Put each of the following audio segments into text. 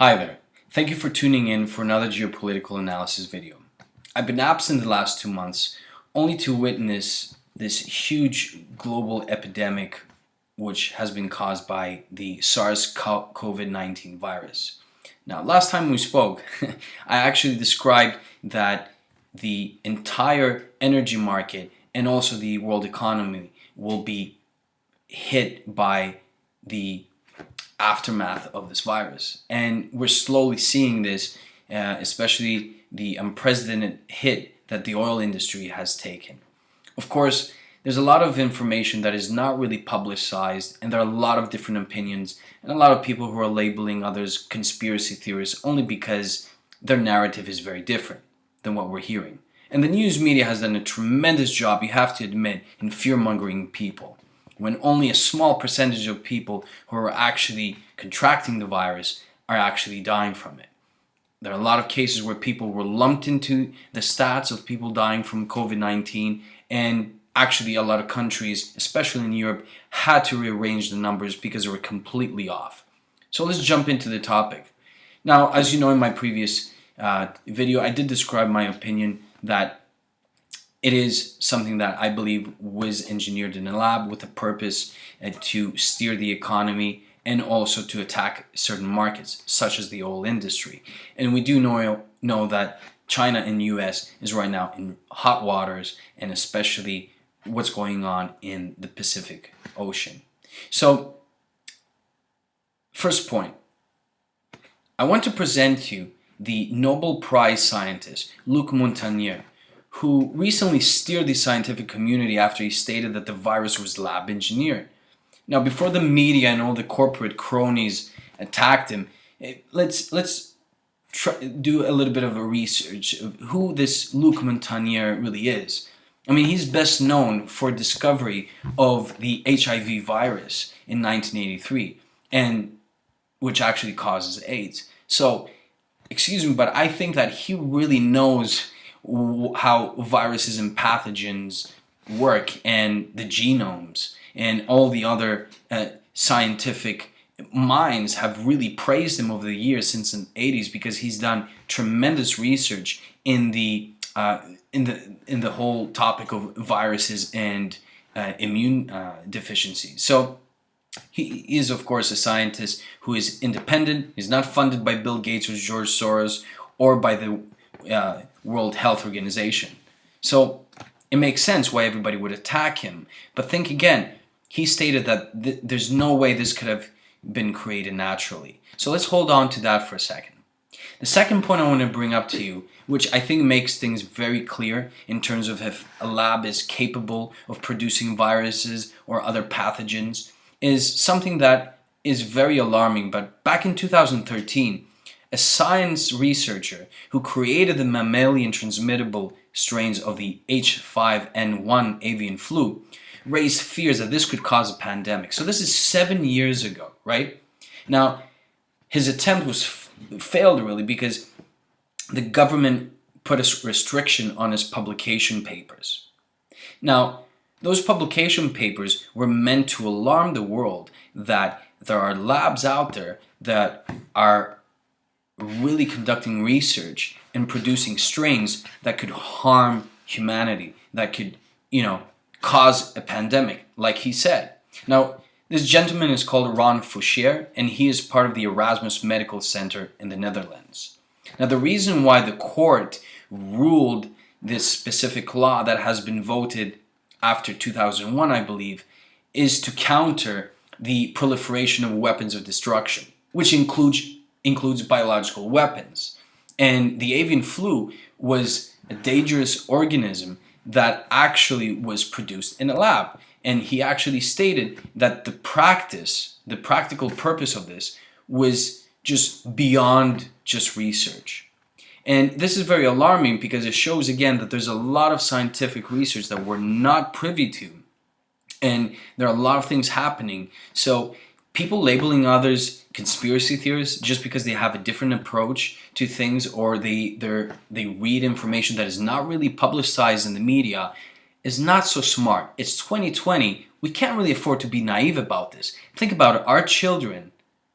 Hi there. Thank you for tuning in for another geopolitical analysis video. I've been absent the last 2 months only to witness this huge global epidemic which has been caused by the SARS-CoV-19 virus. Now, last time we spoke, I actually described that the entire energy market and also the world economy will be hit by the aftermath of this virus. And we're slowly seeing this, especially the unprecedented hit that the oil industry has taken. Of course, there's a lot of information that is not really publicized, and there are a lot of different opinions, and a lot of people who are labeling others conspiracy theorists only because their narrative is very different than what we're hearing. And the news media has done a tremendous job, you have to admit, in fear-mongering people, when only a small percentage of people who are actually contracting the virus are actually dying from it. There are a lot of cases where people were lumped into the stats of people dying from COVID-19, and actually a lot of countries, especially in Europe, had to rearrange the numbers because they were completely off. So let's jump into the topic. Now, as you know, in my previous video, I did describe my opinion that it is something that I believe was engineered in a lab with a purpose to steer the economy and also to attack certain markets, such as the oil industry. And we do know that China and US is right now in hot waters, and especially what's going on in the Pacific Ocean. So, first point, I want to present to you the Nobel Prize scientist, Luc Montagnier, who recently steered the scientific community after he stated that the virus was lab engineered. Now, before the media and all the corporate cronies attacked him, let's do a little bit of a research of who this Luc Montagnier really is. I mean, he's best known for discovery of the HIV virus in 1983, and which actually causes AIDS. So, excuse me, but I think that he really knows how viruses and pathogens work, and the genomes, and all the other scientific minds have really praised him over the years since the 80s because he's done tremendous research in the whole topic of viruses and immune deficiencies. So he is, of course, a scientist who is independent. He's not funded by Bill Gates or George Soros or by the World Health Organization. So it makes sense why everybody would attack him. But think again, he stated that there's no way this could have been created naturally. So let's hold on to that for a second. The second point I want to bring up to you, which I think makes things very clear in terms of if a lab is capable of producing viruses or other pathogens, is something that is very alarming. But back in 2013, a science researcher who created the mammalian transmittable strains of the H5N1 avian flu raised fears that this could cause a pandemic. So this is 7 years ago, right? Now, his attempt was failed really because the government put a restriction on his publication papers. Now, those publication papers were meant to alarm the world that there are labs out there that are really conducting research and producing strains that could harm humanity, that could, cause a pandemic, like he said. Now, this gentleman is called Ron Fouchier, and he is part of the Erasmus Medical Center in the Netherlands. Now, the reason why the court ruled this specific law that has been voted after 2001, I believe, is to counter the proliferation of weapons of destruction, which includes biological weapons. And the avian flu was a dangerous organism that actually was produced in a lab. And he actually stated that the practical purpose of this was just beyond just research. And this is very alarming because it shows again that there's a lot of scientific research that we're not privy to. And there are a lot of things happening. So people labeling others conspiracy theorists just because they have a different approach to things, or they read information that is not really publicized in the media, is not so smart. It's 2020. We can't really afford to be naive about this. Think about it. Our children,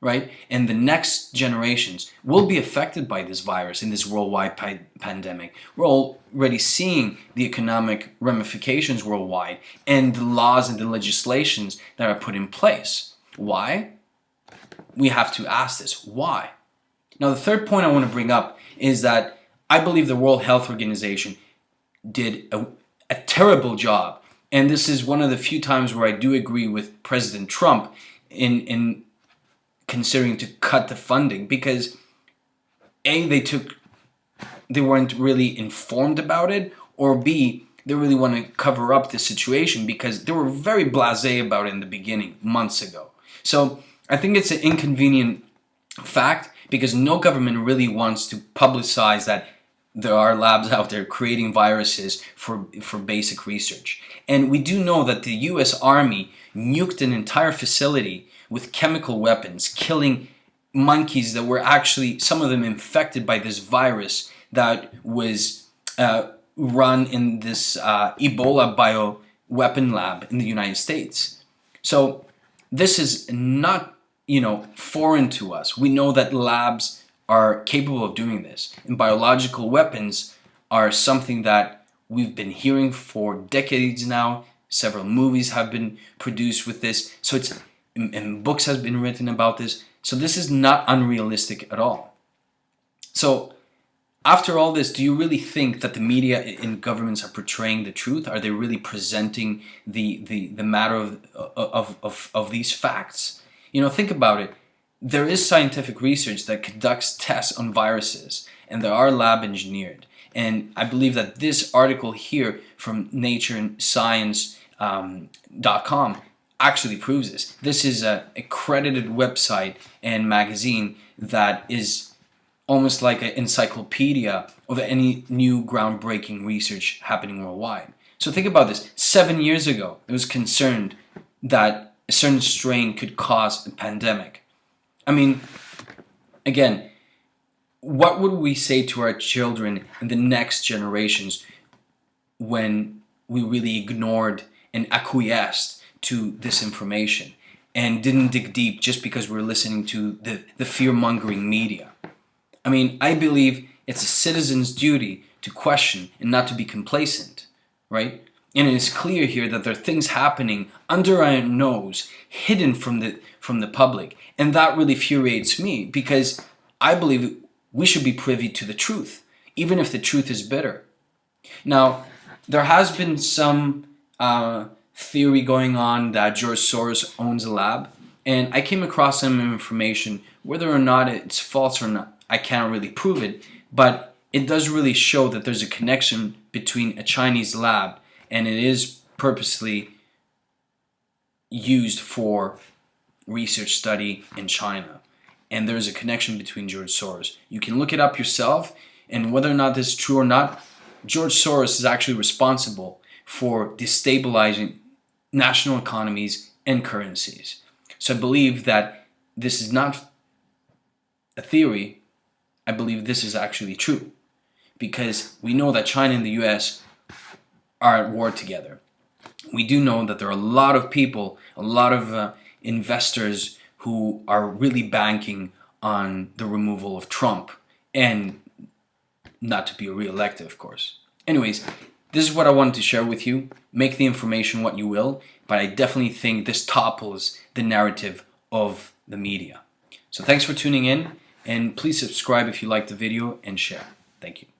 right? And the next generations will be affected by this virus in this worldwide pandemic. We're already seeing the economic ramifications worldwide and the laws and the legislations that are put in place. Why? We have to ask this. Why? Now, the third point I want to bring up is that I believe the World Health Organization did a terrible job. And this is one of the few times where I do agree with President Trump in considering to cut the funding, because A, they weren't really informed about it, or B, they really want to cover up the situation because they were very blasé about it in the beginning, months ago. So I think it's an inconvenient fact because no government really wants to publicize that there are labs out there creating viruses for basic research. And we do know that the US Army nuked an entire facility with chemical weapons, killing monkeys that were actually, some of them infected by this virus that was run in this Ebola bioweapon lab in the United States. So this is not, foreign to us. We know that labs are capable of doing this. And biological weapons are something that we've been hearing for decades now. Several movies have been produced with this. So and books have been written about this. So this is not unrealistic at all. So after all this, do you really think that the media and governments are portraying the truth? Are they really presenting the matter of these facts? Think about it. There is scientific research that conducts tests on viruses, and they are lab engineered. And I believe that this article here from Nature and Science.com actually proves this. This is an accredited website and magazine that is almost like an encyclopedia of any new groundbreaking research happening worldwide. So think about this. 7 years ago, it was concerned that a certain strain could cause a pandemic. I mean, again, what would we say to our children in the next generations when we really ignored and acquiesced to this information and didn't dig deep just because we're listening to the fear-mongering media? I mean, I believe it's a citizen's duty to question and not to be complacent, right? And it is clear here that there are things happening under our nose, hidden from the public. And that really infuriates me because I believe we should be privy to the truth, even if the truth is bitter. Now, there has been some theory going on that George Soros owns a lab. And I came across some information, whether or not it's false or not, I can't really prove it, but it does really show that there's a connection between a Chinese lab and it is purposely used for research study in China. And there's a connection between George Soros. You can look it up yourself, and whether or not this is true or not, George Soros is actually responsible for destabilizing national economies and currencies. So I believe that this is not a theory. I believe this is actually true, because we know that China and the US are at war together. We do know that there are a lot of people, a lot of investors who are really banking on the removal of Trump, and not to be re-elected, of course. Anyways, this is what I wanted to share with you. Make the information what you will, but I definitely think this topples the narrative of the media. So thanks for tuning in, and please subscribe if you liked the video and share. Thank you.